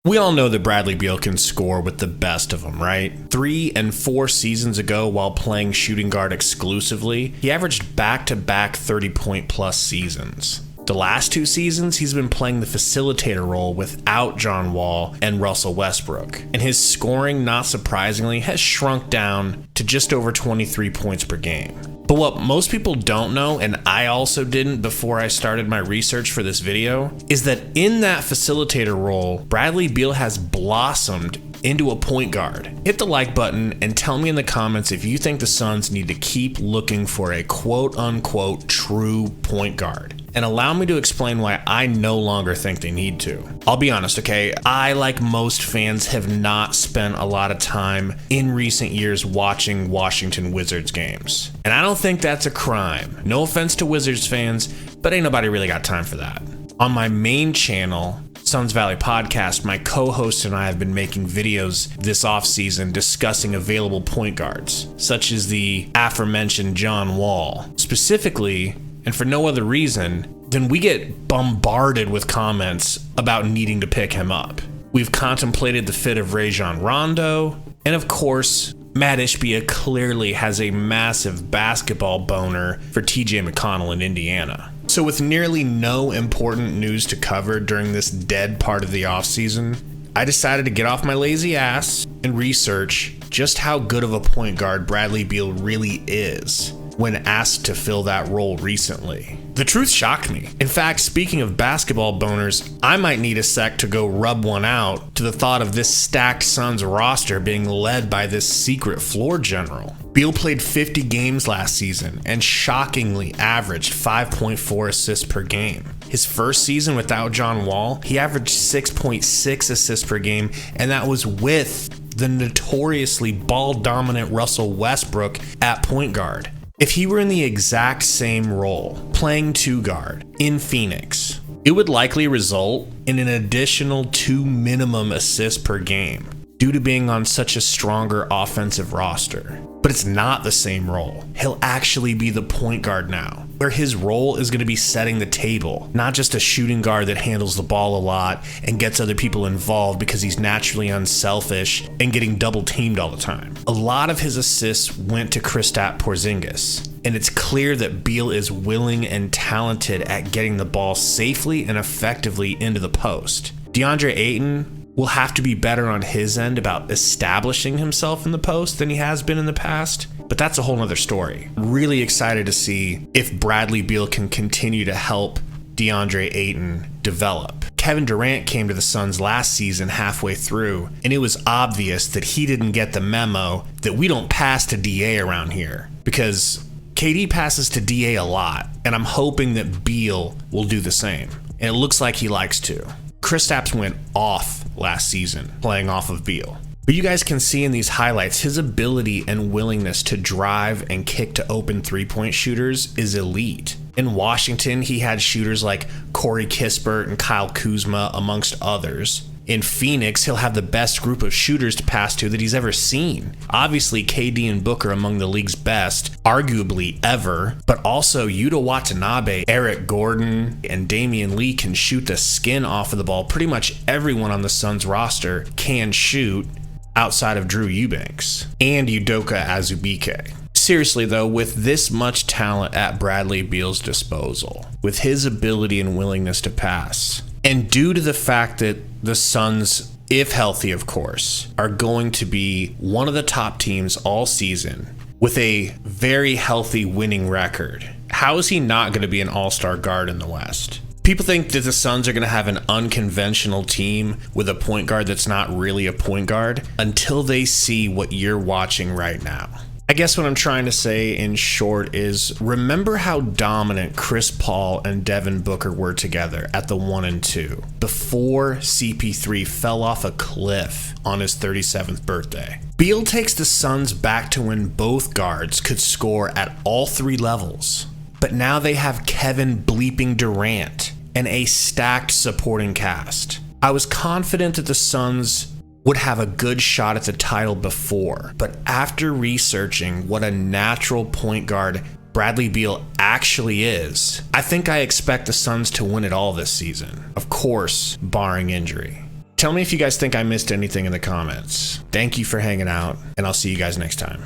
We all know that Bradley Beal can score with the best of them, right? 3 and 4 seasons ago, while playing shooting guard exclusively, he averaged back-to-back 30-point-plus seasons. The last 2 seasons, he's been playing the facilitator role without John Wall and Russell Westbrook, and his scoring, not surprisingly, has shrunk down to just over 23 points per game. But what most people don't know, and I also didn't before I started my research for this video, is that in that facilitator role, Bradley Beal has blossomed into a point guard. Hit the like button and tell me in the comments if you think the Suns need to keep looking for a quote-unquote true point guard. And allow me to explain why I no longer think they need to. I'll be honest, okay? I, like most fans, have not spent a lot of time in recent years watching Washington Wizards games. And I don't think that's a crime. No offense to Wizards fans, but ain't nobody really got time for that. On my main channel, Suns Valley Podcast, my co-host and I have been making videos this offseason discussing available point guards, such as the aforementioned John Wall. Specifically, and for no other reason, then we get bombarded with comments about needing to pick him up. We've contemplated the fit of Rajon Rondo, and of course, Matt Ishbia clearly has a massive basketball boner for TJ McConnell in Indiana. So with nearly no important news to cover during this dead part of the offseason, I decided to get off my lazy ass and research just how good of a point guard Bradley Beal really is when asked to fill that role recently. The truth shocked me. In fact, speaking of basketball boners, I might need a sec to go rub one out to the thought of this stacked Suns roster being led by this secret floor general. Beal played 50 games last season and shockingly averaged 5.4 assists per game. His first season without John Wall, he averaged 6.6 assists per game, and that was with the notoriously ball-dominant Russell Westbrook at point guard. If he were in the exact same role, playing 2 guard in Phoenix, it would likely result in an additional 2 minimum assists per game due to being on such a stronger offensive roster. But it's not the same role. He'll actually be the point guard now, where his role is going to be setting the table, not just a shooting guard that handles the ball a lot and gets other people involved because he's naturally unselfish and getting double teamed all the time. A lot of his assists went to Kristaps Porzingis, and it's clear that Beal is willing and talented at getting the ball safely and effectively into the post. DeAndre Ayton will have to be better on his end about establishing himself in the post than he has been in the past, but that's a whole nother story. Really excited to see if Bradley Beal can continue to help DeAndre Ayton develop. Kevin Durant came to the Suns last season halfway through, and it was obvious that he didn't get the memo that we don't pass to DA around here, because KD passes to DA a lot, and I'm hoping that Beal will do the same, and it looks like he likes to. Kristaps went off last season playing off of Beal. But you guys can see in these highlights, his ability and willingness to drive and kick to open 3-point shooters is elite. In Washington, he had shooters like Corey Kispert and Kyle Kuzma, amongst others. In Phoenix, he'll have the best group of shooters to pass to that he's ever seen. Obviously, KD and Booker among the league's best, arguably ever, but also Yuta Watanabe, Eric Gordon, and Damian Lee can shoot the skin off of the ball. Pretty much everyone on the Suns roster can shoot outside of Drew Eubanks and Udoka Azubuike. Seriously though, with this much talent at Bradley Beal's disposal, with his ability and willingness to pass, and due to the fact that the Suns, if healthy of course, are going to be one of the top teams all season with a very healthy winning record, how is he not going to be an all-star guard in the West? People think that the Suns are going to have an unconventional team with a point guard that's not really a point guard until they see what you're watching right now. I guess what I'm trying to say in short is, remember how dominant Chris Paul and Devin Booker were together at the 1 and 2 before CP3 fell off a cliff on his 37th birthday. Beal takes the Suns back to when both guards could score at all 3 levels, but now they have Kevin bleeping Durant and a stacked supporting cast. I was confident that the Suns would have a good shot at the title before, but after researching what a natural point guard Bradley Beal actually is, I think I expect the Suns to win it all this season. Of course, barring injury. Tell me if you guys think I missed anything in the comments. Thank you for hanging out, and I'll see you guys next time.